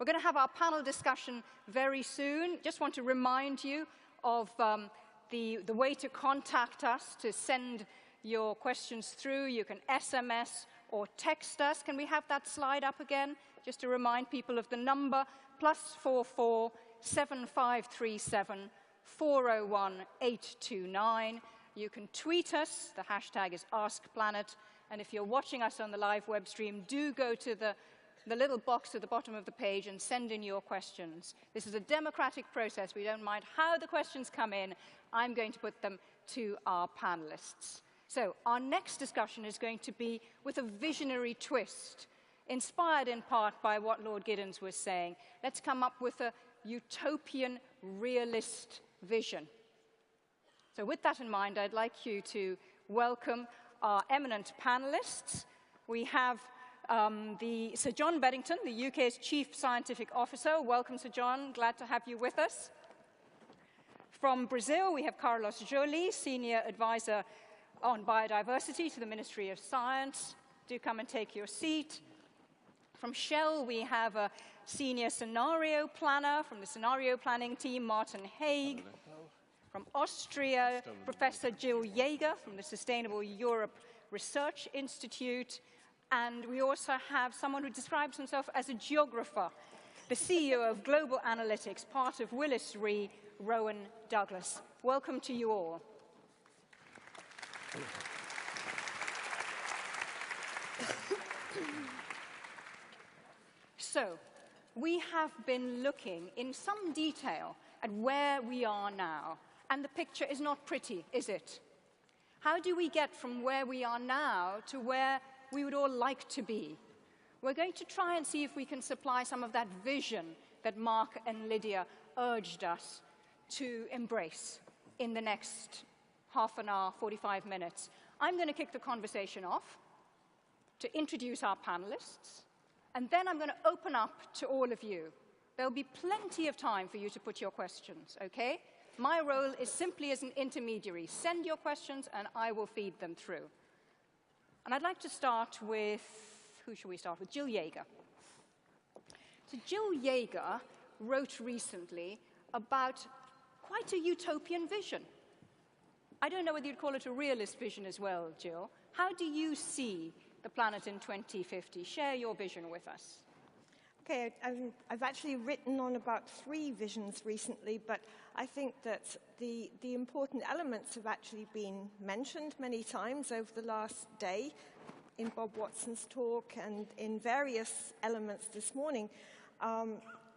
We're going to have our panel discussion very soon. Just want to remind you of the way to contact us, to send your questions through. You can SMS or text us. Can we have that slide up again? Just to remind people of the number, +44 7537 401 829. You can tweet us. The hashtag is AskPlanet. And if you're watching us on the live web stream, do go to the little box at the bottom of the page and send in your questions. This is a democratic process. We don't mind how the questions come in. I'm going to put them to our panelists. So our next discussion is going to be with a visionary twist, inspired in part by what Lord Giddens was saying. Let's come up with a utopian realist vision. So with that in mind, I'd like you to welcome our eminent panelists. We have Sir John Beddington, the UK's Chief Scientific Officer. Welcome, Sir John. Glad to have you with us. From Brazil, we have Carlos Joly, Senior Advisor on Biodiversity to the Ministry of Science. Do come and take your seat. From Shell, we have a Senior Scenario Planner from the Scenario Planning team, Martin Haigh. From Austria, Professor Jill Jaeger from the Sustainable Europe Research Institute. And we also have someone who describes himself as a geographer, the CEO of Global Analytics, part of Willis Re, Rowan Douglas. Welcome to you all. So, we have been looking in some detail at where we are now. And the picture is not pretty, is it? How do we get from where we are now to where we would all like to be? We're going to try and see if we can supply some of that vision that Mark and Lydia urged us to embrace in the next half an hour, 45 minutes. I'm going to kick the conversation off to introduce our panelists, and then I'm going to open up to all of you. There'll be plenty of time for you to put your questions, okay? My role is simply as an intermediary. Send your questions, and I will feed them through. And I'd like to start with, who should we start with? Jill Jaeger. So Jill Jaeger wrote recently about quite a utopian vision. I don't know whether you'd call it a realist vision as well, Jill. How do you see the planet in 2050? Share your vision with us. Okay, I've actually written on about 3 visions recently, but I think that the important elements have actually been mentioned many times over the last day in Bob Watson's talk and in various elements this morning.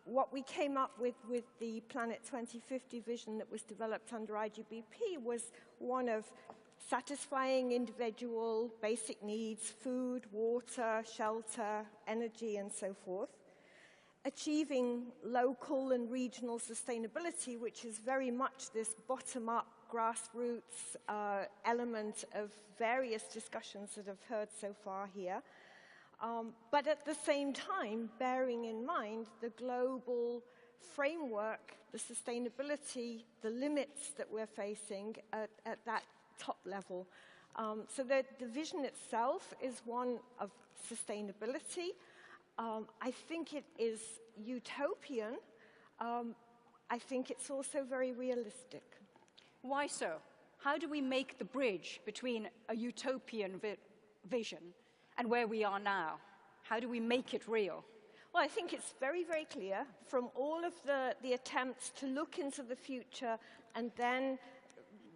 What we came up with the Planet 2050 vision that was developed under IGBP was one of satisfying individual basic needs, food, water, shelter, energy, and so forth. Achieving local and regional sustainability, which is very much this bottom-up, grassroots element of various discussions that I've heard so far here. But at the same time, bearing in mind the global framework, the sustainability, the limits that we're facing at that top level. So the vision itself is one of sustainability. I think it is utopian. I think it's also very realistic. Why so? How do we make the bridge between a utopian vision and where we are now? How do we make it real? Well, I think it's very, very clear from all of the attempts to look into the future and then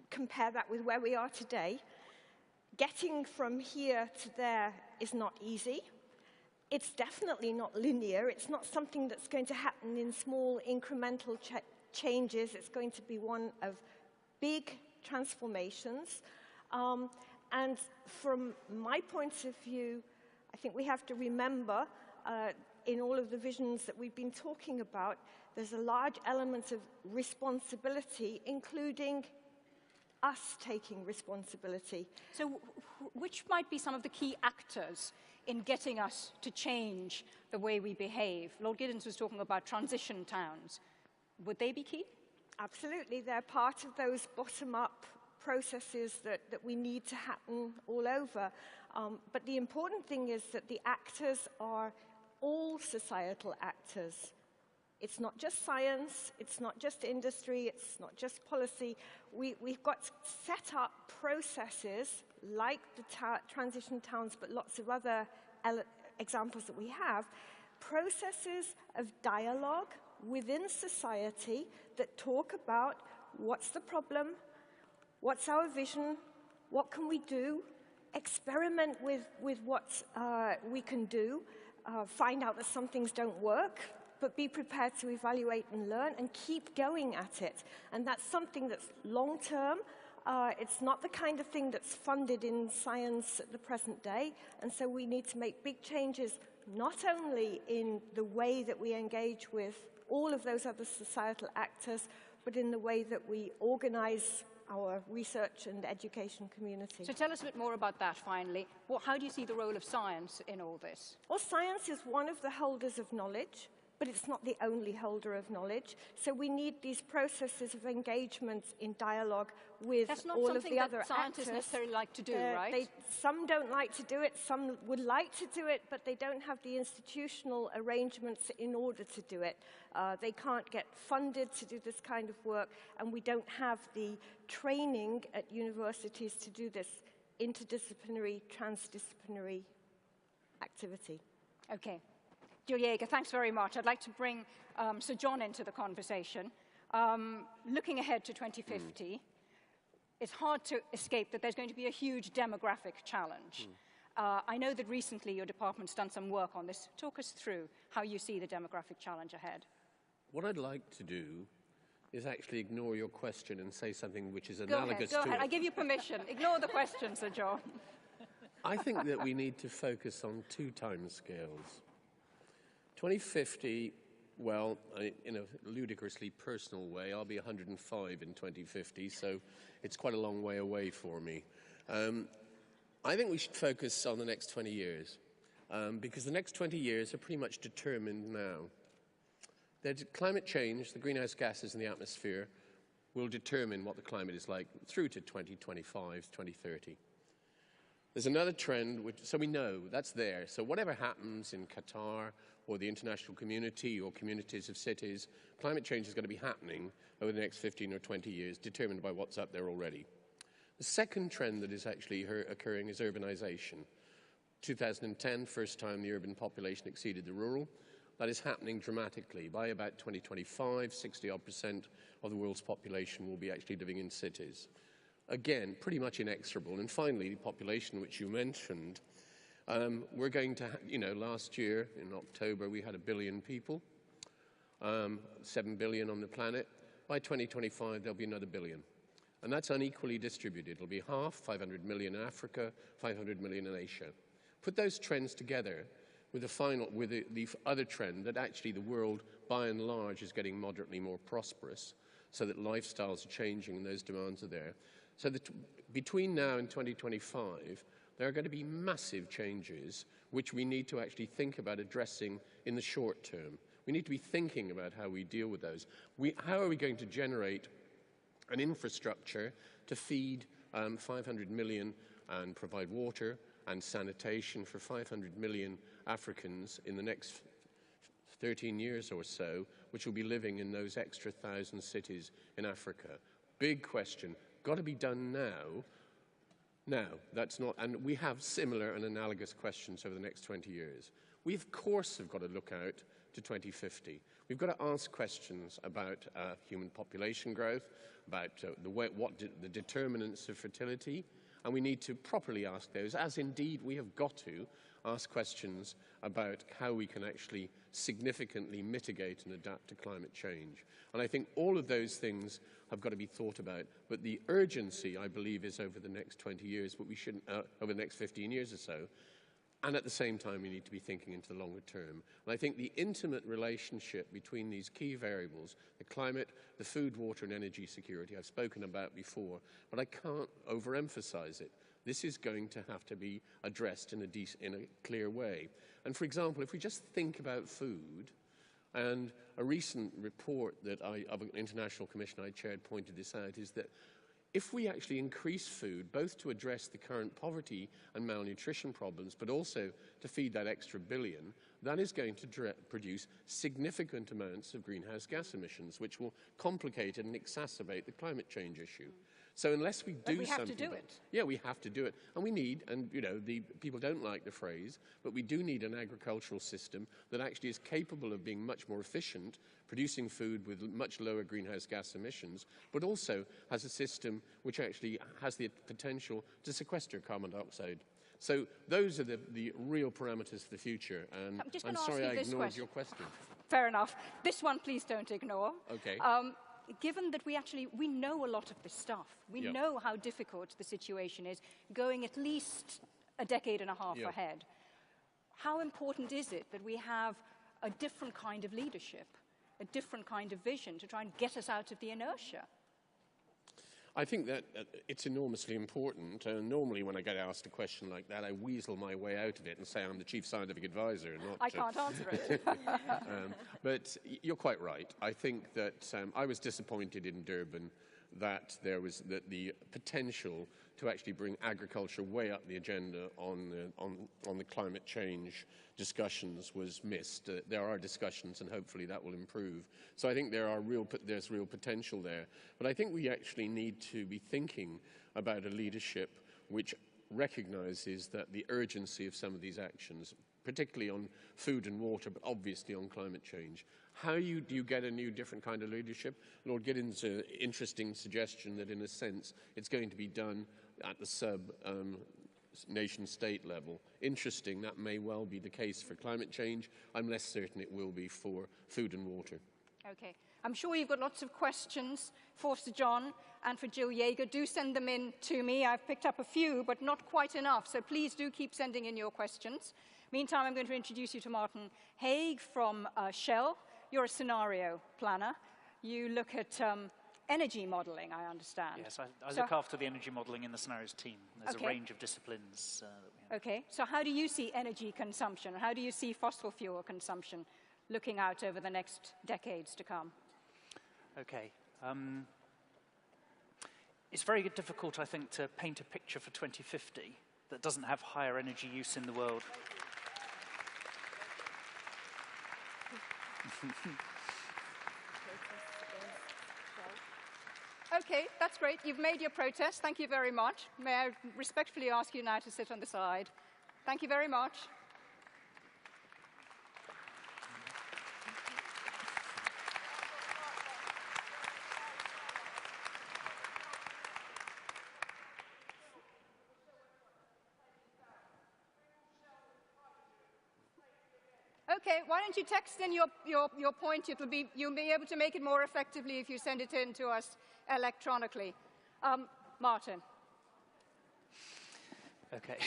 compare that with where we are today. Getting from here to there is not easy. It's definitely not linear. It's not something that's going to happen in small incremental changes. It's going to be one of big transformations. And from my point of view, I think we have to remember in all of the visions that we've been talking about, there's a large element of responsibility, including us taking responsibility. So which might be some of the key actors in getting us to change the way we behave? Lord Giddens was talking about transition towns. Would they be key? Absolutely. They're part of those bottom-up processes that we need to happen all over. But the important thing is that the actors are all societal actors. It's not just science, it's not just industry, it's not just policy. We've got to set up processes like the transition towns, but lots of other examples that we have, processes of dialogue within society that talk about what's the problem, what's our vision, what can we do, experiment with what we can do, find out that some things don't work, but be prepared to evaluate and learn and keep going at it. And that's something that's long-term. It's not the kind of thing that's funded in science at the present day. And so we need to make big changes, not only in the way that we engage with all of those other societal actors, but in the way that we organize our research and education community. So tell us a bit more about that, finally. How do you see the role of science in all this? Well, science is one of the holders of knowledge, but it's not the only holder of knowledge. So we need these processes of engagement in dialogue with all of the other actors. That's not something that scientists necessarily like to do, right? Some don't like to do it, some would like to do it, but they don't have the institutional arrangements in order to do it. They can't get funded to do this kind of work, and we don't have the training at universities to do this interdisciplinary, transdisciplinary activity. Okay. Jaeger, thanks very much. I'd like to bring Sir John into the conversation. Looking ahead to 2050, it's hard to escape that there's going to be a huge demographic challenge. I know that recently your department's done some work on this. Talk us through how you see the demographic challenge ahead. What I'd like to do is actually ignore your question and say something which is analogous to it. Go ahead. I give you permission. Ignore the question, Sir John. I think that we need to focus on two timescales. 2050, well, in a ludicrously personal way, I'll be 105 in 2050, so it's quite a long way away for me. I think we should focus on the next 20 years, because the next 20 years are pretty much determined now. Climate change, the greenhouse gases in the atmosphere, will determine what the climate is like through to 2025, 2030. There's another trend, so we know that's there. So whatever happens in Qatar or the international community or communities of cities, climate change is going to be happening over the next 15 or 20 years, determined by what's up there already. The second trend that is actually occurring is urbanization. 2010, first time the urban population exceeded the rural. That is happening dramatically. By about 2025, 60% of the world's population will be actually living in cities. Again, pretty much inexorable. And finally, the population which you mentioned, we're going to, last year in October, we had 1 billion people, 7 billion on the planet. By 2025, there'll be another 1 billion. And that's unequally distributed. It'll be half, 500 million in Africa, 500 million in Asia. Put those trends together with the other trend that actually the world, by and large, is getting moderately more prosperous, so that lifestyles are changing and those demands are there. So that between now and 2025, there are going to be massive changes which we need to actually think about addressing in the short term. We need to be thinking about how we deal with those. How are we going to generate an infrastructure to feed 500 million and provide water and sanitation for 500 million Africans in the next 13 years or so, which will be living in those extra 1,000 cities in Africa? Big question. Got to be done now. Now, that's not, and we have similar and analogous questions over the next 20 years. We, of course, have got to look out to 2050. We've got to ask questions about human population growth, about the determinants of fertility, and we need to properly ask those, as indeed we have got to ask questions about how we can actually significantly mitigate and adapt to climate change. And I think all of those things have got to be thought about, but the urgency, I believe, is over the next 20 years, but we shouldn't, over the next 15 years or so. And at the same time, we need to be thinking into the longer term. And I think the intimate relationship between these key variables, the climate, the food, water, and energy security, I've spoken about before, but I can't overemphasize it. This is going to have to be addressed in a clear way. And for example, if we just think about food, and a recent report that of an international commission I chaired pointed this out, is that if we actually increase food, both to address the current poverty and malnutrition problems, but also to feed that extra 1 billion, that is going to produce significant amounts of greenhouse gas emissions, which will complicate and exacerbate the climate change issue. So unless we do something... we have to do it. Yeah, we have to do it. And we need, and you know, the people don't like the phrase, but we do need an agricultural system that actually is capable of being much more efficient, producing food with much lower greenhouse gas emissions, but also has a system which actually has the potential to sequester carbon dioxide. So those are the real parameters for the future. And I'm sorry I ignored your question. Fair enough. This one, please don't ignore. Okay. Given that we know a lot of this stuff, we know how difficult the situation is, going at least a decade and a half ahead, how important is it that we have a different kind of leadership, a different kind of vision to try and get us out of the inertia? I think that it's enormously important. Normally when I get asked a question like that, I weasel my way out of it and say I'm the chief scientific advisor. I can't answer it. But you're quite right. I think that I was disappointed in Durban that there was the potential to actually bring agriculture way up the agenda on the climate change discussions was missed. There are discussions, and hopefully that will improve. So I think there's real potential there. But I think we actually need to be thinking about a leadership which recognises that the urgency of some of these actions, particularly on food and water, but obviously on climate change. How do you get a new, different kind of leadership? Lord Giddens' interesting suggestion that, in a sense, it's going to be done at the nation-state level. Interesting, that may well be the case for climate change. I'm less certain it will be for food and water. Okay. I'm sure you've got lots of questions for Sir John and for Jill Jaeger. Do send them in to me. I've picked up a few, but not quite enough. So please do keep sending in your questions. Meantime, I'm going to introduce you to Martin Haigh from Shell. You're a scenario planner. You look at energy modelling, I understand. Yes, I look after the energy modelling in the scenarios team. There's a range of disciplines that we have. Okay, so how do you see energy consumption? How do you see fossil fuel consumption looking out over the next decades to come? Okay. It's very difficult, I think, to paint a picture for 2050 that doesn't have higher energy use in the world. Okay, that's great. You've made your protest. Thank you very much. May I respectfully ask you now to sit on the side? Thank you very much. Okay, why don't you text in your point? You'll be able to make it more effectively if you send it in to us electronically. Martin. Okay.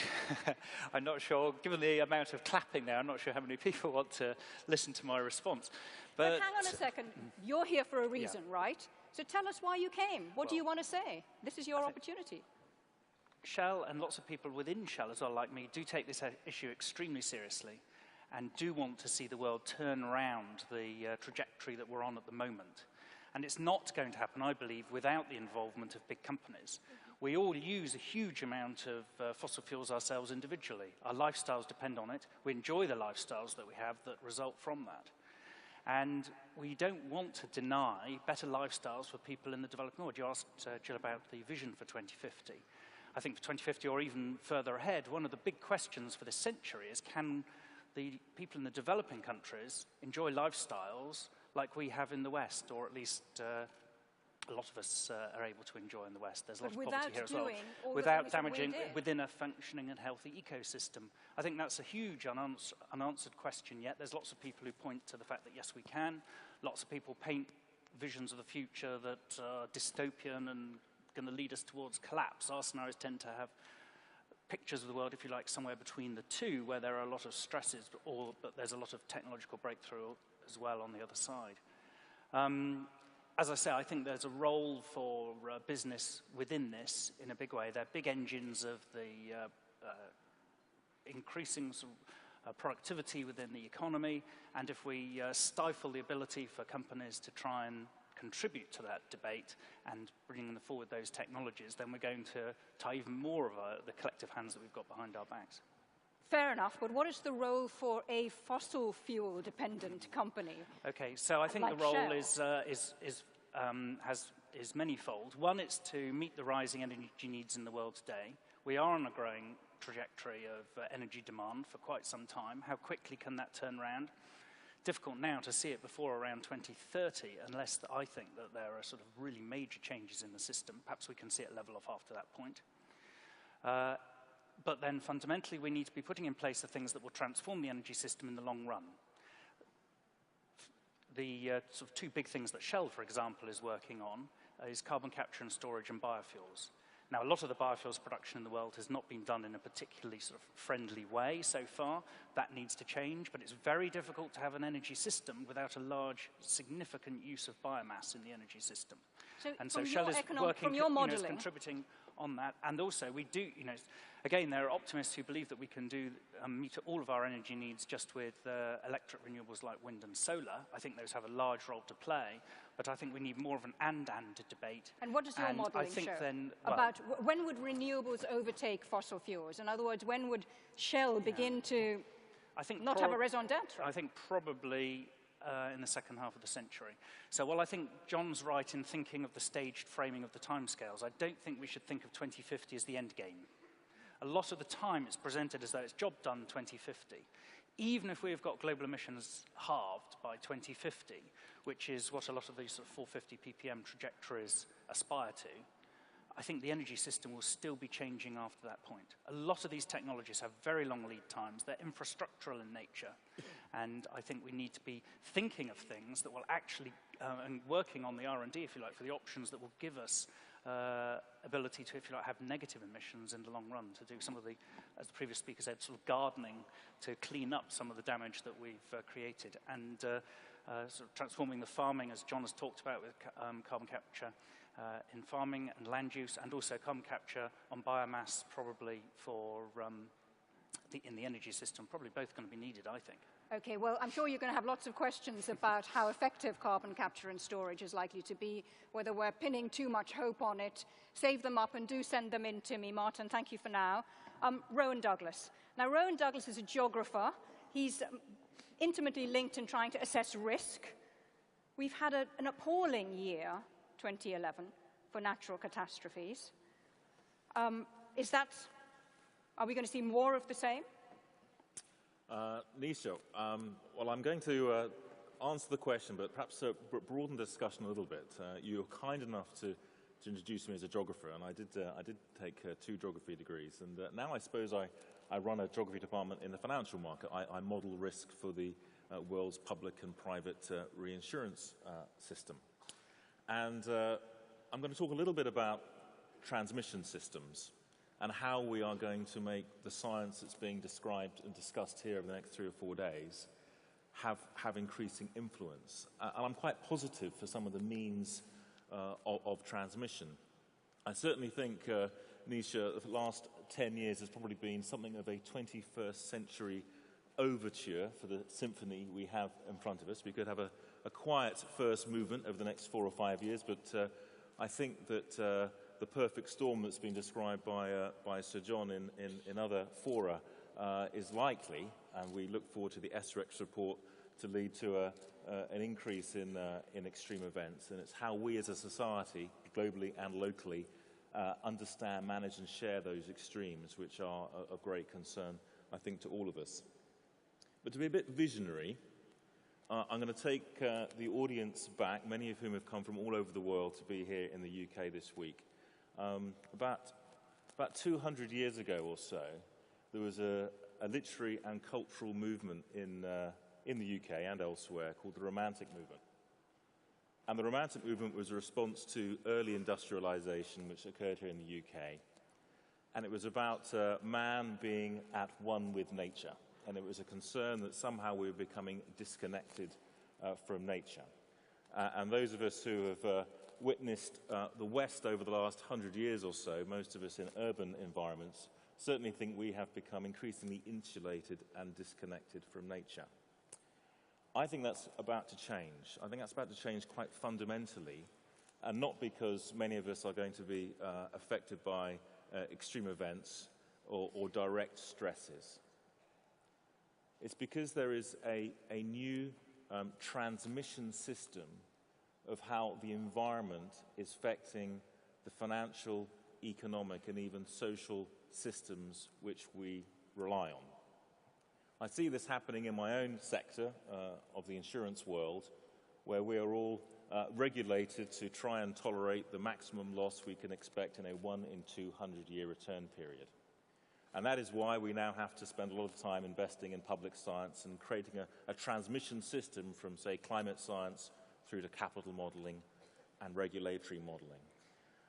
I'm not sure, given the amount of clapping there, I'm not sure how many people want to listen to my response. But hang on a second. You're here for a reason, right? So tell us why you came. What do you want to say? This is your opportunity. Shell, and lots of people within Shell as well, like me, do take this issue extremely seriously and do want to see the world turn around the trajectory that we're on at the moment. And it's not going to happen, I believe, without the involvement of big companies. We all use a huge amount of fossil fuels ourselves individually. Our lifestyles depend on it. We enjoy the lifestyles that we have that result from that. And we don't want to deny better lifestyles for people in the developing world. You asked, Jill, about the vision for 2050. I think for 2050 or even further ahead, one of the big questions for this century is, can the people in the developing countries enjoy lifestyles like we have in the West, or at least a lot of us are able to enjoy in the West. There's a lot of poverty here as well. Without damaging within a functioning and healthy ecosystem. I think that's a huge unanswered question yet. There's lots of people who point to the fact that yes, we can. Lots of people paint visions of the future that are dystopian and going to lead us towards collapse. Our scenarios tend to have pictures of the world, if you like, somewhere between the two, where there are a lot of stresses, but there's a lot of technological breakthrough as well on the other side. As I say, I think there's a role for business within this in a big way. They're big engines of the increasing productivity within the economy, and if we stifle the ability for companies to try and contribute to that debate and bringing forward those technologies, then we're going to tie even more of the collective hands that we've got behind our backs. Fair enough, but what is the role for a fossil fuel dependent company? Okay, so I think like the role Shell? is manifold. One is to meet the rising energy needs in the world today. We are on a growing trajectory of energy demand for quite some time. How quickly can that turn around? Difficult now to see it before around 2030, unless I think that there are sort of really major changes in the system. Perhaps we can see it level off after that point. But then fundamentally, we need to be putting in place the things that will transform the energy system in the long run. The sort of two big things that Shell, for example, is working on is carbon capture and storage and biofuels. Now, a lot of the biofuels production in the world has not been done in a particularly sort of friendly way so far. That needs to change, but it's very difficult to have an energy system without a large, significant use of biomass in the energy system. So Shell is working, is contributing on that. And also, we do, again, there are optimists who believe that we can meet all of our energy needs just with electric renewables like wind and solar. I think those have a large role to play, but I think we need more of an and debate. And what does your modelling show about when would renewables overtake fossil fuels? In other words, when would Shell begin to not have a raison d'etre? I think probably in the second half of the century. So while I think John's right in thinking of the staged framing of the timescales, I don't think we should think of 2050 as the end game. A lot of the time it's presented as though it's job done 2050. Even if we've got global emissions halved by 2050, which is what a lot of these sort of 450 ppm trajectories aspire to, I think the energy system will still be changing after that point. A lot of these technologies have very long lead times. They're infrastructural in nature. And I think we need to be thinking of things that will actually, and working on the R&D, if you like, for the options that will give us ability to, if you like, have negative emissions in the long run, to do some of the, as the previous speaker said, sort of gardening to clean up some of the damage that we've created. And sort of transforming the farming, as John has talked about with carbon capture in farming and land use, and also carbon capture on biomass probably for in the energy system, probably both going to be needed, I think. Okay, well, I'm sure you're going to have lots of questions about how effective carbon capture and storage is likely to be, whether we're pinning too much hope on it. Save them up and do send them in to me. Martin, thank you for now. Rowan Douglas. Now, Rowan Douglas is a geographer. He's intimately linked in trying to assess risk. We've had an appalling year, 2011, for natural catastrophes. Are we going to see more of the same? Nisha, well, I'm going to answer the question, but perhaps broaden the discussion a little bit. You were kind enough to introduce me as a geographer, and I did take 2 geography degrees, and now I suppose I run a geography department in the financial market. I model risk for the world's public and private reinsurance system. And I'm going to talk a little bit about transmission systems and how we are going to make the science that's being described and discussed here over the next 3 or 4 days have increasing influence. And I'm quite positive for some of the means of transmission. I certainly think, Nisha, the last 10 years has probably been something of a 21st century overture for the symphony we have in front of us. We could have a quiet first movement over the next 4 or 5 years, but I think that the perfect storm that's been described by Sir John in other fora is likely, and we look forward to the SREX report to lead to an increase in extreme events. And it's how we as a society, globally and locally, understand, manage and share those extremes, which are of great concern, I think, to all of us. But to be a bit visionary, I'm going to take the audience back, many of whom have come from all over the world to be here in the UK this week. About 200 years ago or so, there was a literary and cultural movement in the UK and elsewhere called the Romantic movement. And the Romantic movement was a response to early industrialization, which occurred here in the UK. And it was about man being at one with nature. And it was a concern that somehow we were becoming disconnected from nature. And those of us who have witnessed the West over the last 100 years or so, most of us in urban environments, certainly think we have become increasingly insulated and disconnected from nature. I think that's about to change. I think that's about to change quite fundamentally, and not because many of us are going to be affected by extreme events or direct stresses. It's because there is a new transmission system of how the environment is affecting the financial, economic, and even social systems which we rely on. I see this happening in my own sector of the insurance world, where we are all regulated to try and tolerate the maximum loss we can expect in a 1 in 200-year return period. And that is why we now have to spend a lot of time investing in public science and creating a transmission system from, say, climate science through to capital modeling and regulatory modeling.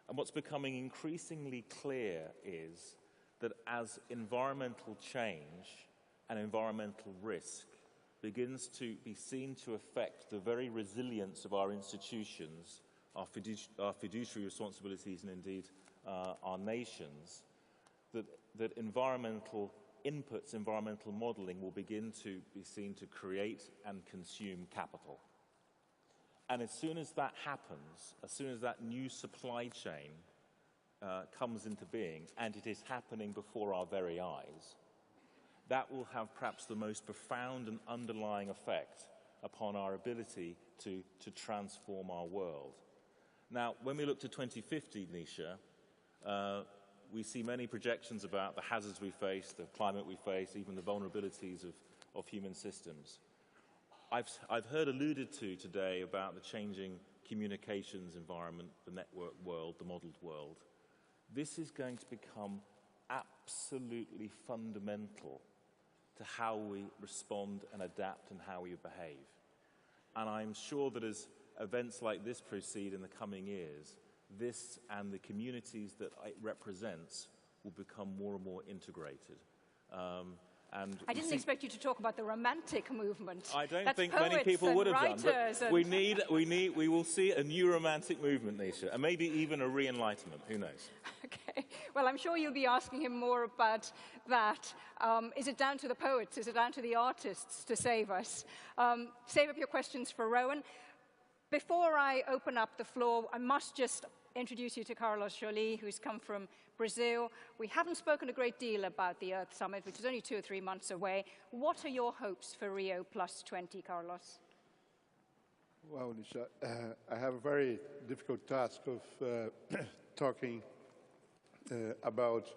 And what's becoming increasingly clear is that as environmental change and environmental risk begins to be seen to affect the very resilience of our institutions, our fiduciary responsibilities, and indeed our nations, that environmental inputs, environmental modeling will begin to be seen to create and consume capital. And as soon as that happens, as soon as that new supply chain comes into being, and it is happening before our very eyes, that will have perhaps the most profound and underlying effect upon our ability to transform our world. Now, when we look to 2050, Nisha, we see many projections about the hazards we face, the climate we face, even the vulnerabilities of human systems. I've heard alluded to today about the changing communications environment, the network world, the modeled world. This is going to become absolutely fundamental to how we respond and adapt and how we behave. And I'm sure that as events like this proceed in the coming years, this and the communities that it represents will become more and more integrated. I didn't expect you to talk about the romantic movement. I don't think many people would have done, but we will see a new romantic movement, Nisha, and maybe even a re-enlightenment, who knows? Okay, well, I'm sure you'll be asking him more about that. Is it down to the poets? Is it down to the artists to save us? Save up your questions for Rowan. Before I open up the floor, I must just introduce you to Carlos Joly, who's come from Brazil. We haven't spoken a great deal about the Earth Summit, which is only 2 or 3 months away. What are your hopes for Rio +20, Carlos? Well, Nisha, I have a very difficult task of talking about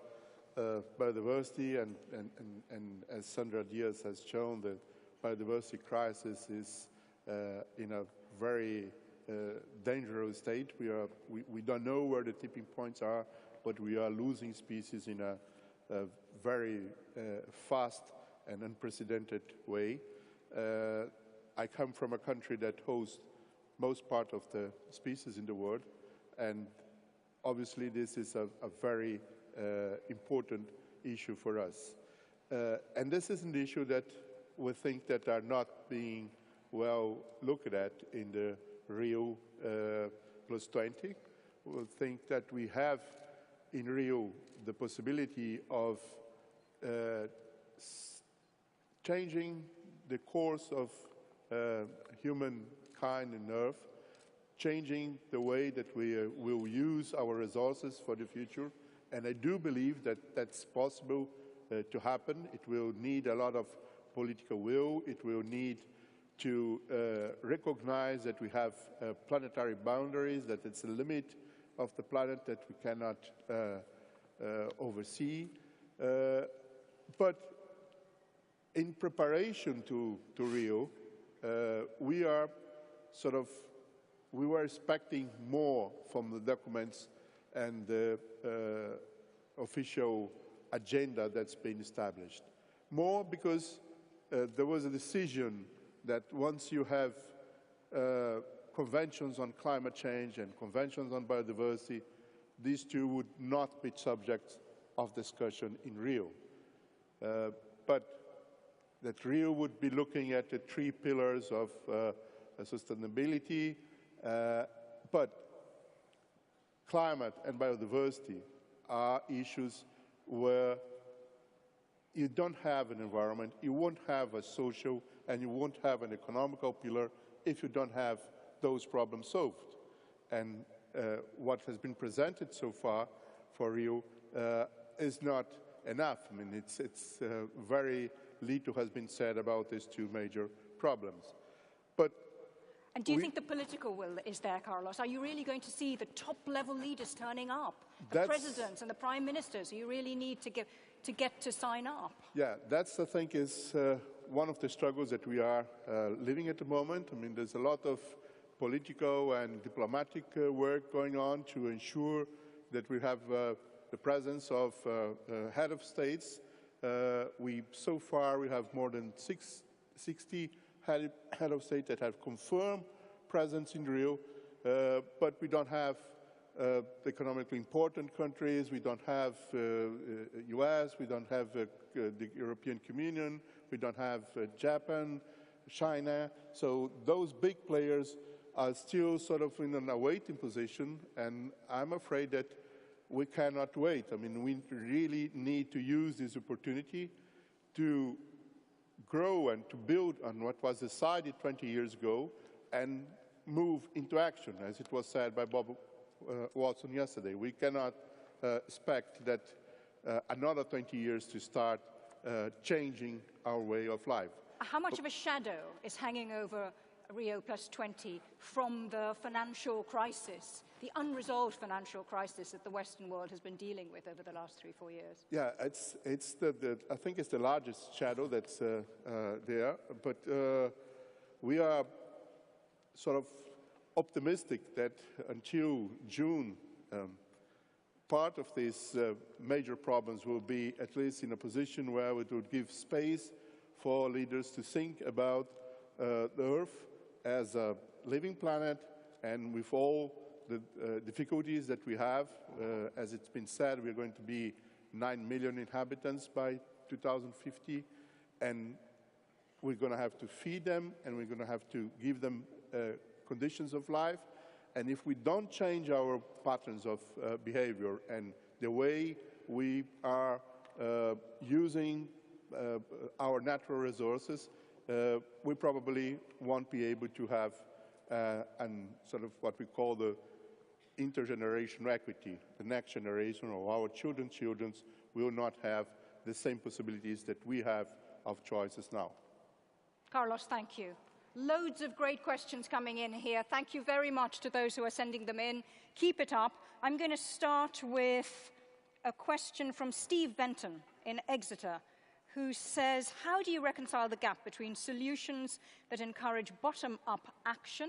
biodiversity, and as Sandra Diaz has shown, the biodiversity crisis is in a very dangerous state. We don't know where the tipping points are, but we are losing species in a very fast and unprecedented way. I come from a country that hosts most part of the species in the world, and obviously this is a very important issue for us. And this is an issue that we think that are not being well looked at in the Rio +20. We think that we have in Rio the possibility of changing the course of humankind and Earth, changing the way that we will use our resources for the future. And I do believe that that's possible to happen. It will need a lot of political will. It will need to recognize that we have planetary boundaries, that it's a limit of the planet that we cannot oversee. But in preparation to Rio, we were expecting more from the documents and the official agenda that's been established. More because there was a decision that once you have conventions on climate change and conventions on biodiversity, these two would not be subject of discussion in Rio. But that Rio would be looking at the 3 pillars of sustainability, but climate and biodiversity are issues where you don't have an environment, you won't have a social, and you won't have an economical pillar if you don't have those problems solved. And what has been presented so far for Rio is not enough. I mean, it's very little has been said about these two major problems. But and do you think the political will is there, Carlos? Are you really going to see the top-level leaders turning up? The presidents and the prime ministers you really need to get to sign up? Yeah, that's, I think, is one of the struggles that we are living at the moment. I mean, there's a lot of political and diplomatic work going on to ensure that we have the presence of head of states. So far, we have more than 60 head of state that have confirmed presence in Rio, but we don't have the economically important countries, we don't have US, we don't have the European Communion, we don't have Japan, China. So those big players are still sort of in an awaiting position, and I'm afraid that we cannot wait. I mean, we really need to use this opportunity to grow and to build on what was decided 20 years ago and move into action, as it was said by Bob Watson yesterday. We cannot expect that another 20 years to start changing our way of life. How much of a shadow is hanging over Rio +20 from the financial crisis, the unresolved financial crisis that the Western world has been dealing with over the last 3-4 years? Yeah, I think it's the largest shadow that's there, but we are sort of optimistic that until June, part of these major problems will be at least in a position where it would give space for leaders to think about the Earth as a living planet, and with all the difficulties that we have. As it's been said, we're going to be 9 million inhabitants by 2050, and we're going to have to feed them, and we're going to have to give them conditions of life. And if we don't change our patterns of behavior and the way we are using our natural resources, we probably won't be able to have sort of what we call the intergenerational equity. The next generation or our children's children will not have the same possibilities that we have of choices now. Carlos, thank you. Loads of great questions coming in here. Thank you very much to those who are sending them in. Keep it up. I'm going to start with a question from Steve Benton in Exeter, who says, how do you reconcile the gap between solutions that encourage bottom-up action,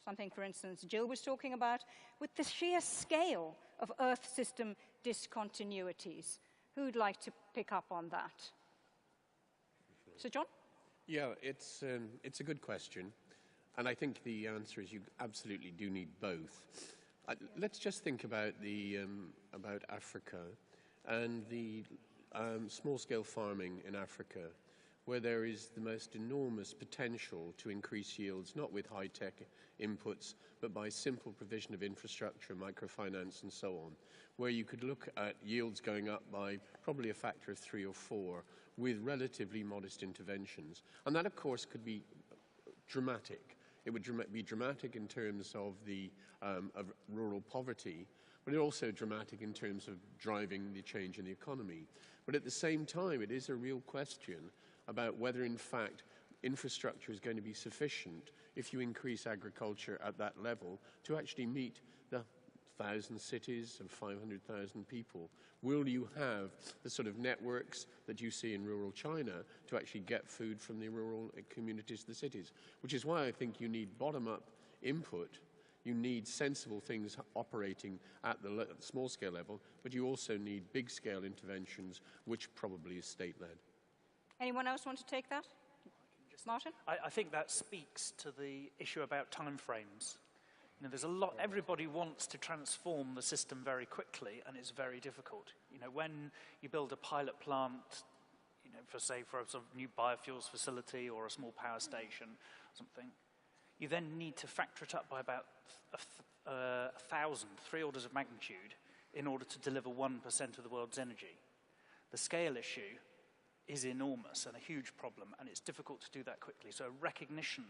something, for instance, Jill was talking about, with the sheer scale of Earth system discontinuities? Who'd like to pick up on that? Sir John? Yeah, it's a good question, and I think the answer is you absolutely do need both. Let's just think about about Africa and the small-scale farming in Africa, where there is the most enormous potential to increase yields, not with high-tech inputs, but by simple provision of infrastructure, microfinance, and so on, where you could look at yields going up by probably a factor of 3 or 4 with relatively modest interventions. And that, of course, could be dramatic. It would be dramatic in terms of of rural poverty, but it's also dramatic in terms of driving the change in the economy. But at the same time, it is a real question about whether, in fact, infrastructure is going to be sufficient if you increase agriculture at that level to actually meet the 1,000 cities of 500,000 people. Will you have the sort of networks that you see in rural China to actually get food from the rural communities to the cities? Which is why I think you need bottom-up input. You need sensible things operating at the small-scale level, but you also need big-scale interventions, which probably is state-led. Anyone else want to take that? Martin? I think that speaks to the issue about timeframes. You know, there's a lot, everybody wants to transform the system very quickly, and it's very difficult. You know, when you build a pilot plant, you know, for a sort of new biofuels facility or a small power station or something, you then need to factor it up by about 1,000, 3 orders of magnitude, in order to deliver 1% of the world's energy. The scale issue is enormous and a huge problem, and it's difficult to do that quickly. So recognition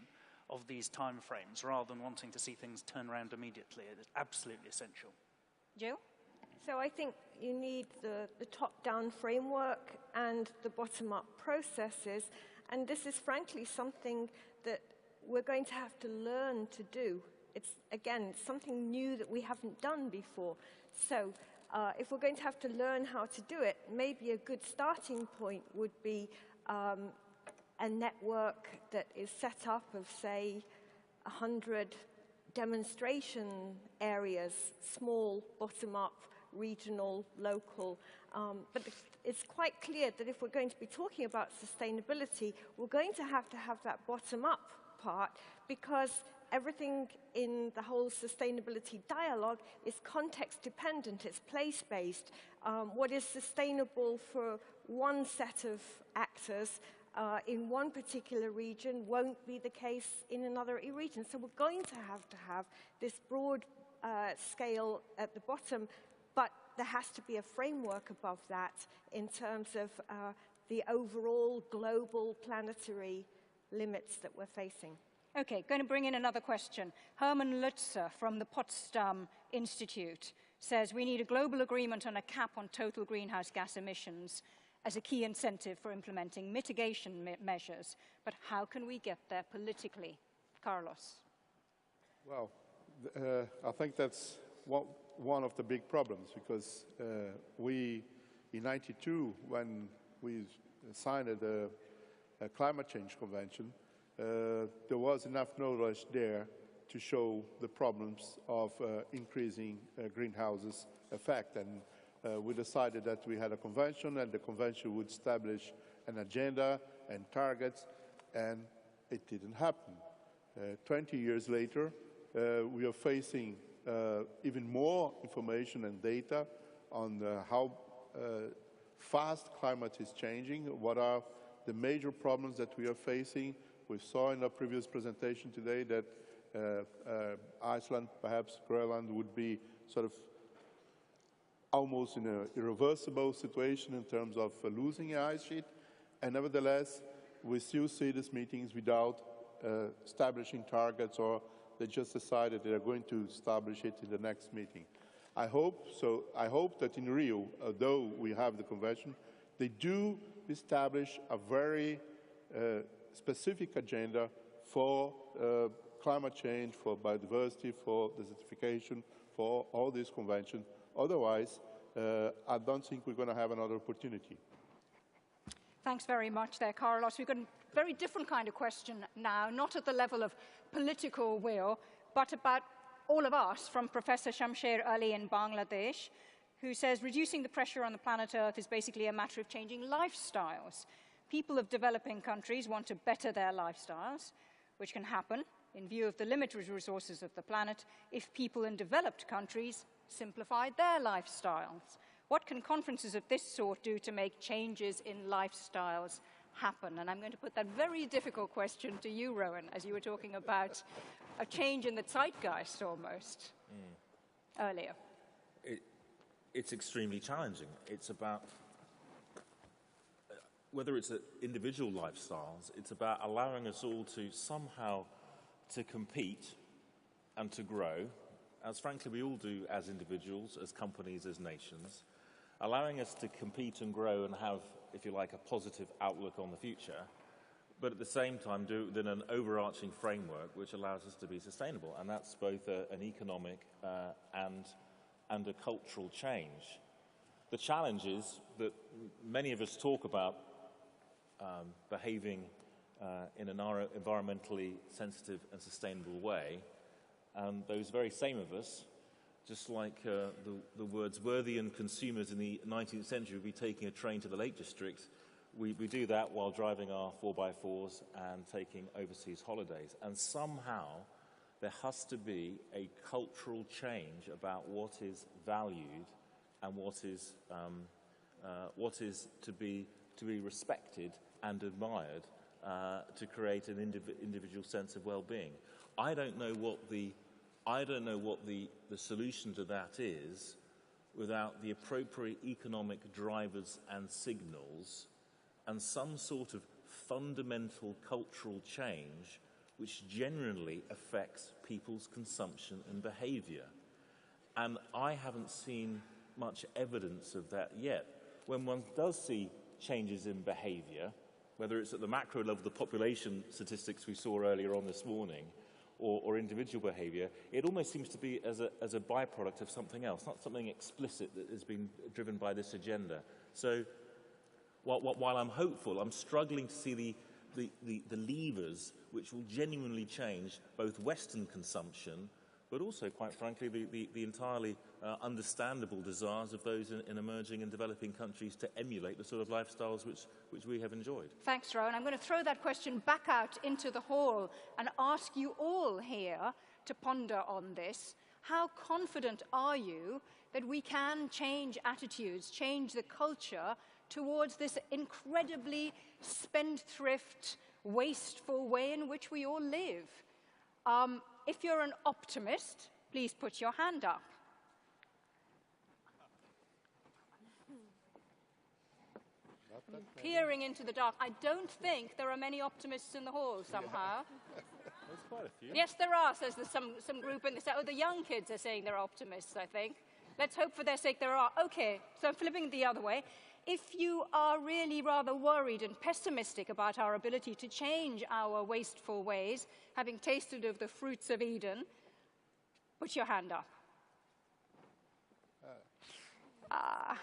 of these timeframes, rather than wanting to see things turn around immediately, is absolutely essential. Jill? So I think you need the top-down framework and the bottom-up processes, and this is frankly something that we're going to have to learn to do. It's, again, something new that we haven't done before. So if we're going to have to learn how to do it, maybe a good starting point would be a network that is set up of, say, 100 demonstration areas, small, bottom-up, regional, local. But it's quite clear that if we're going to be talking about sustainability, we're going to have that bottom-up part, because everything in the whole sustainability dialogue is context-dependent, it's place-based. What is sustainable for one set of actors in one particular region won't be the case in another region. So we're going to have this broad scale at the bottom, but there has to be a framework above that in terms of the overall global planetary limits that we're facing. Okay, going to bring in another question. Herman Lutzer from the Potsdam Institute says we need a global agreement on a cap on total greenhouse gas emissions as a key incentive for implementing mitigation measures. But how can we get there politically? Carlos. Well, I think that's one of the big problems, because we, in '92, when we signed a climate change convention, there was enough knowledge there to show the problems of increasing greenhouses effect. And we decided that we had a convention, and the convention would establish an agenda and targets, and it didn't happen. 20 years later, we are facing even more information and data on how fast climate is changing, what are the major problems that we are facing. We saw in our previous presentation today that Iceland, perhaps Greenland, would be sort of almost in an irreversible situation in terms of losing an ice sheet. And nevertheless, we still see these meetings without establishing targets, or they just decided they are going to establish it in the next meeting. I hope that in Rio, though we have the convention, they do establish a very specific agenda for climate change, for biodiversity, for desertification, for all these conventions. Otherwise, I don't think we're going to have another opportunity. Thanks very much there, Carlos. We've got a very different kind of question now, not at the level of political will, but about all of us, from Professor Shamsher Ali in Bangladesh, who says reducing the pressure on the planet Earth is basically a matter of changing lifestyles. People of developing countries want to better their lifestyles, which can happen in view of the limited resources of the planet if people in developed countries simplify their lifestyles. What can conferences of this sort do to make changes in lifestyles happen? And I'm going to put that very difficult question to you, Rowan, as you were talking about a change in the zeitgeist almost earlier. It's extremely challenging. It's about, whether it's individual lifestyles, it's about allowing us all to somehow to compete and to grow, as frankly we all do as individuals, as companies, as nations, allowing us to compete and grow and have, if you like, a positive outlook on the future, but at the same time do it within an overarching framework which allows us to be sustainable. And that's both an economic and a cultural change. The challenge is that many of us talk about behaving in an environmentally sensitive and sustainable way, and those very same of us, just like the words worthy and consumers in the 19th century would be taking a train to the Lake District, we do that while driving our 4x4s and taking overseas holidays. And somehow there has to be a cultural change about what is valued and what is to be respected and admired to create an individual sense of well-being. I don't know what the solution to that is without the appropriate economic drivers and signals and some sort of fundamental cultural change which generally affects people's consumption and behavior. And I haven't seen much evidence of that yet. When one does see changes in behaviour, whether it's at the macro level, the population statistics we saw earlier on this morning, or individual behaviour, it almost seems to be as a byproduct of something else, not something explicit that has been driven by this agenda. So while I'm hopeful, I'm struggling to see the levers which will genuinely change both Western consumption, but also, quite frankly, the entirely understandable desires of those in emerging and developing countries to emulate the sort of lifestyles which we have enjoyed. Thanks, Rowan. I'm going to throw that question back out into the hall and ask you all here to ponder on this. How confident are you that we can change attitudes, change the culture towards this incredibly spendthrift, wasteful way in which we all live? If you're an optimist, please put your hand up. Peering into the dark. I don't think there are many optimists in the hall somehow. There's quite a few. Yes, there are, says some group in the... Oh, the young kids are saying they're optimists, I think. Let's hope for their sake there are. Okay, so I'm flipping the other way. If you are really rather worried and pessimistic about our ability to change our wasteful ways, having tasted of the fruits of Eden, put your hand up. I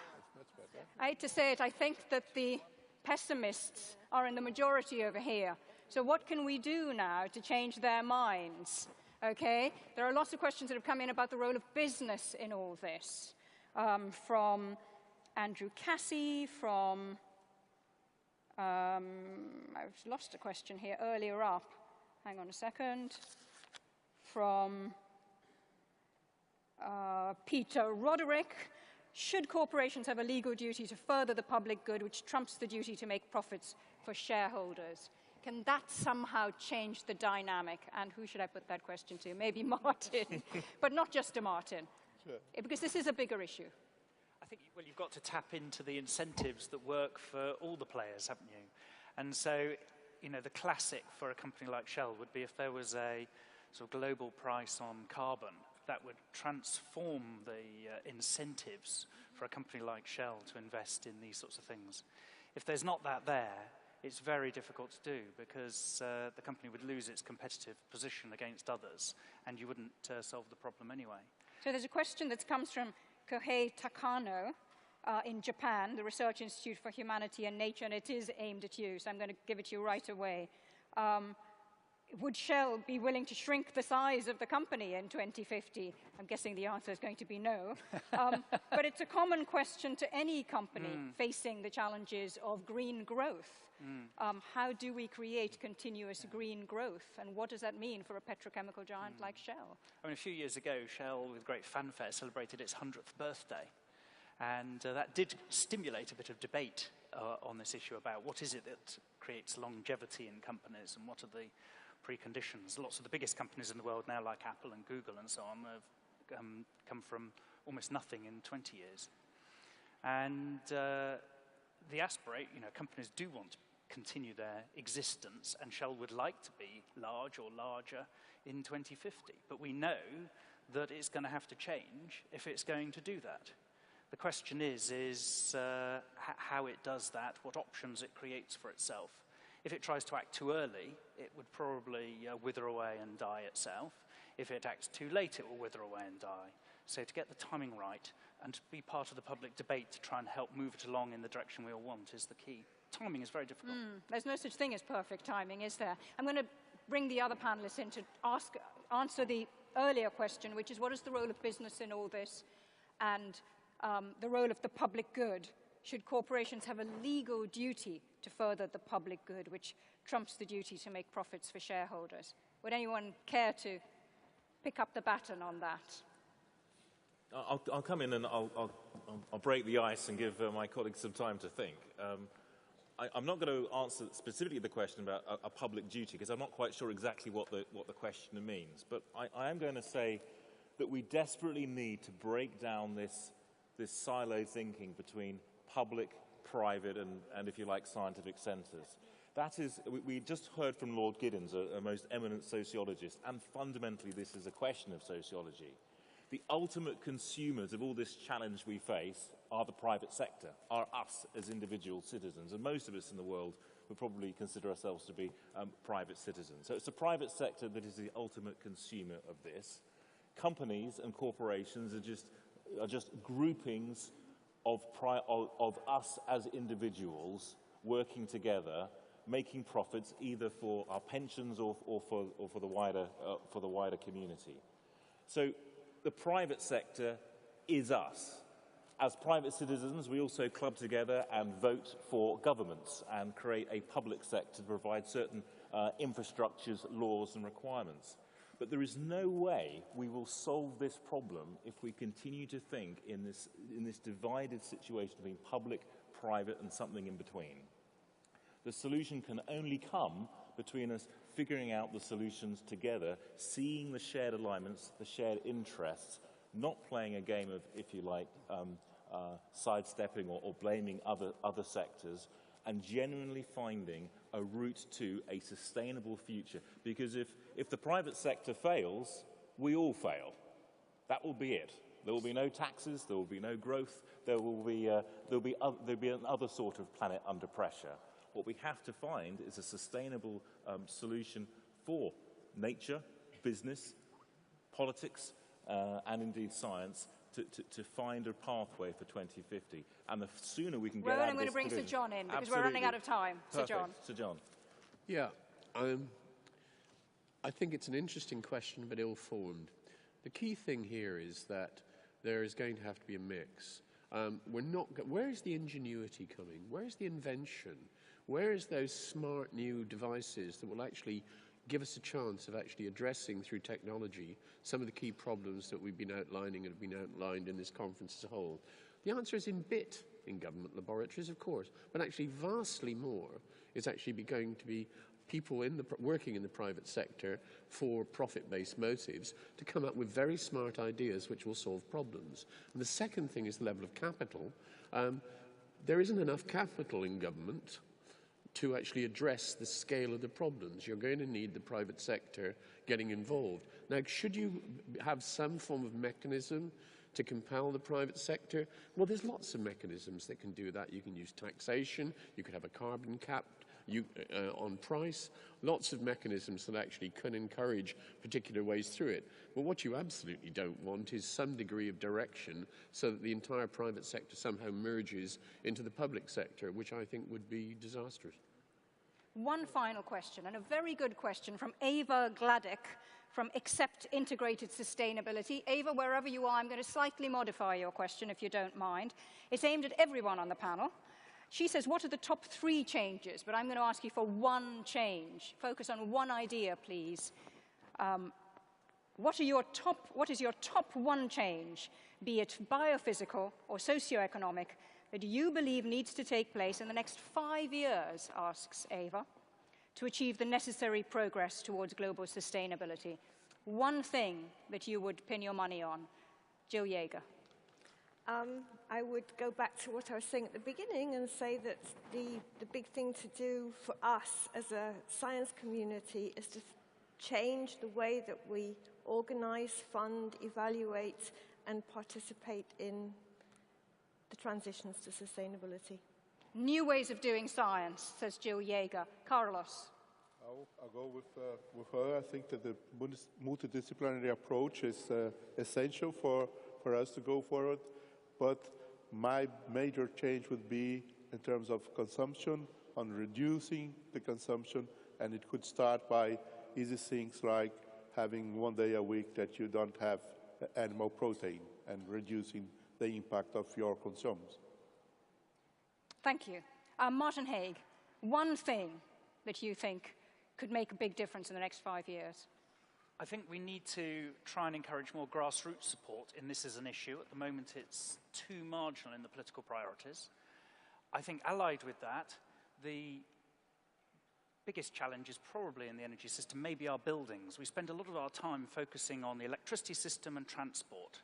hate to say it, I think that the pessimists are in the majority over here. So what can we do now to change their minds? Okay, there are lots of questions that have come in about the role of business in all this. From Andrew Cassie, from, I've lost a question here earlier up. Hang on a second. From Peter Roderick. Should corporations have a legal duty to further the public good, which trumps the duty to make profits for shareholders? Can that somehow change the dynamic? And who should I put that question to? Maybe Martin, but not just to Martin, sure. Because this is a bigger issue. I think, well, you've got to tap into the incentives that work for all the players, haven't you? And so, you know, the classic for a company like Shell would be if there was a sort of global price on carbon that would transform the incentives for a company like Shell to invest in these sorts of things. If there's not that there, it's very difficult to do because the company would lose its competitive position against others and you wouldn't solve the problem anyway. So there's a question that comes from Kohei Takano in Japan, the Research Institute for Humanity and Nature, and it is aimed at you, so I'm going to give it to you right away. Would Shell be willing to shrink the size of the company in 2050? I'm guessing the answer is going to be no. But it's a common question to any company facing the challenges of green growth. How do we create continuous green growth? And what does that mean for a petrochemical giant like Shell? I mean, a few years ago, Shell, with great fanfare, celebrated its 100th birthday. And that did stimulate a bit of debate on this issue about what is it that creates longevity in companies and what are the preconditions. Lots of the biggest companies in the world now, like Apple and Google and so on, have come from almost nothing in 20 years. And the aspirate, you know, companies do want to continue their existence, and Shell would like to be large or larger in 2050. But we know that it's going to have to change if it's going to do that. The question is how it does that, what options it creates for itself. If it tries to act too early, it would probably wither away and die itself. If it acts too late, it will wither away and die. So to get the timing right and to be part of the public debate to try and help move it along in the direction we all want is the key. Timing is very difficult. There's no such thing as perfect timing, is there? I'm going to bring the other panelists in to answer the earlier question, which is what is the role of business in all this and the role of the public good? Should corporations have a legal duty to further the public good, which trumps the duty to make profits for shareholders? Would anyone care to pick up the baton on that? I'll come in and I'll break the ice and give my colleagues some time to think. I'm not going to answer specifically the question about a public duty because I'm not quite sure exactly what the question means. But I am going to say that we desperately need to break down this siloed thinking between public, private, and if you like, scientific centres. That is, we just heard from Lord Giddens, a most eminent sociologist, and fundamentally this is a question of sociology. The ultimate consumers of all this challenge we face are the private sector, are us as individual citizens. And most of us in the world would probably consider ourselves to be private citizens. So it's the private sector that is the ultimate consumer of this. Companies and corporations are just groupings of us as individuals working together, making profits either for our pensions or for the wider community. So the private sector is us. As private citizens, we also club together and vote for governments and create a public sector to provide certain infrastructures, laws and requirements. But there is no way we will solve this problem if we continue to think in this divided situation between public, private and something in between. The solution can only come between us figuring out the solutions together, seeing the shared alignments, the shared interests, not playing a game of, if you like, sidestepping or blaming other sectors, and genuinely finding a route to a sustainable future. Because if the private sector fails, we all fail. That will be it. There will be no taxes, there will be no growth, there will be another sort of planet under pressure. What we have to find is a sustainable solution for nature, business, politics, and indeed science to find a pathway for 2050. And the sooner we can get Rowan, out I'm of going this to bring Sir division, John in because absolutely. we're running out of time. Perfect. Sir John. Sir John. Yeah, I think it's an interesting question, but ill-formed. The key thing here is that there is going to have to be a mix. Where is the ingenuity coming? Where is the invention? Where is those smart new devices that will actually give us a chance of actually addressing through technology some of the key problems that we've been outlining and have been outlined in this conference as a whole? The answer is in government laboratories, of course, but actually vastly more is actually going to be people working in the private sector for profit-based motives to come up with very smart ideas which will solve problems. And the second thing is the level of capital. There isn't enough capital in government to actually address the scale of the problems. You're going to need the private sector getting involved. Now, should you have some form of mechanism to compel the private sector? Well, there's lots of mechanisms that can do that. You can use taxation, you could have a carbon cap on price, lots of mechanisms that actually can encourage particular ways through it. But what you absolutely don't want is some degree of direction so that the entire private sector somehow merges into the public sector, which I think would be disastrous. One final question, and a very good question from Ava Gladdick from Accept Integrated Sustainability. Ava, wherever you are, I'm going to slightly modify your question, if you don't mind. It's aimed at everyone on the panel. She says, what are the top 3 changes? But I'm going to ask you for one change. Focus on one idea, please. What is your top 1 change, be it biophysical or socioeconomic, that you believe needs to take place in the next 5 years, asks Ava, to achieve the necessary progress towards global sustainability? One thing that you would pin your money on. Jill Jaeger. I would go back to what I was saying at the beginning and say that the big thing to do for us as a science community is to change the way that we organize, fund, evaluate, and participate in the transitions to sustainability. New ways of doing science, says Jill Jaeger. Carlos. I'll go with her. I think that the multidisciplinary approach is essential for us to go forward. But my major change would be in terms of consumption, on reducing the consumption, and it could start by easy things like having 1 day a week that you don't have animal protein and reducing the impact of your consumption. Thank you. Martin Haigh, one thing that you think could make a big difference in the next 5 years? I think we need to try and encourage more grassroots support in this as an issue. At the moment, it's too marginal in the political priorities. I think allied with that, the biggest challenge is probably in the energy system, maybe our buildings. We spend a lot of our time focusing on the electricity system and transport,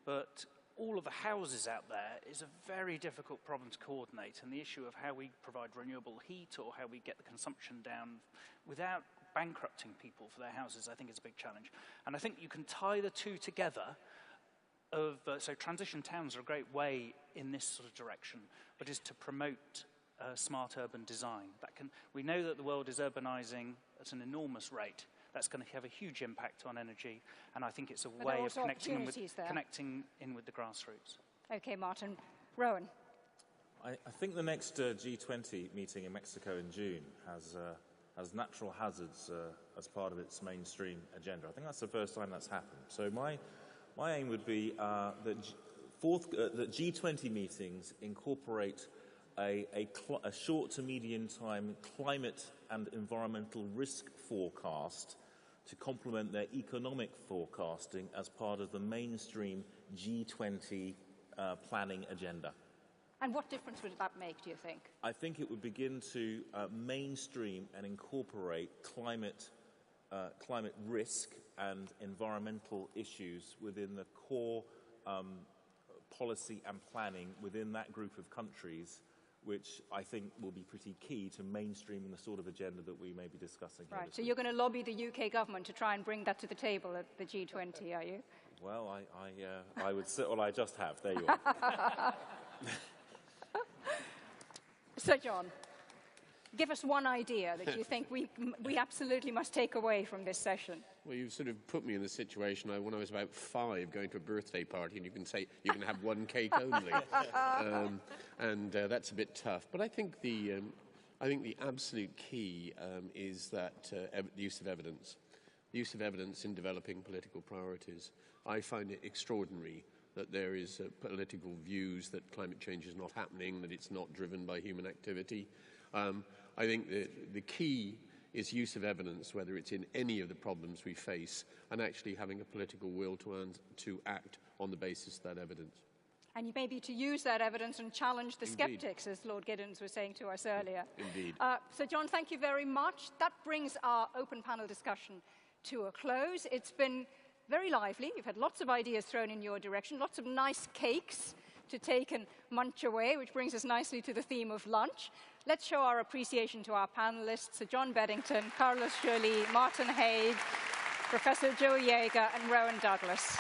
but all of the houses out there is a very difficult problem to coordinate, and the issue of how we provide renewable heat or how we get the consumption down without bankrupting people for their houses, I think is a big challenge. And I think you can tie the two together of, so transition towns are a great way in this sort of direction, but is to promote smart urban design. We know that the world is urbanizing at an enormous rate. That's going to have a huge impact on energy, and I think it's a way of connecting in with the grassroots. Okay, Martin. Rowan. I think the next G20 meeting in Mexico in June has natural hazards as part of its mainstream agenda. I think that's the first time that's happened. So my aim would be that G20 meetings incorporate a short to medium time climate and environmental risk forecast to complement their economic forecasting as part of the mainstream G20 planning agenda. And what difference would that make, do you think? I think it would begin to mainstream and incorporate climate risk and environmental issues within the core policy and planning within that group of countries, which I think will be pretty key to mainstreaming the sort of agenda that we may be discussing here. Right, so you're going to lobby the UK government to try and bring that to the table at the G20, are you? Well, I would say, well, I just have. There you are. Sir John, give us one idea that you think we absolutely must take away from this session. Well, you've sort of put me in the situation when I was about 5 going to a birthday party and you can say you can have one cake only. That's a bit tough. But I think the absolute key is that the use of evidence. The use of evidence in developing political priorities. I find it extraordinary that there is political views that climate change is not happening, that it's not driven by human activity. I think the key is use of evidence, whether it's in any of the problems we face, and actually having a political will to act on the basis of that evidence. And maybe to use that evidence and challenge the Indeed. skeptics, as Lord Giddens was saying to us earlier. Indeed. So John, thank you very much. That brings our open panel discussion to a close. It's been very lively. You've had lots of ideas thrown in your direction, lots of nice cakes to take and munch away, which brings us nicely to the theme of lunch. Let's show our appreciation to our panelists, Sir John Beddington, Carlos Joly, Martin Haigh, Professor Joe Jaeger, and Rowan Douglas.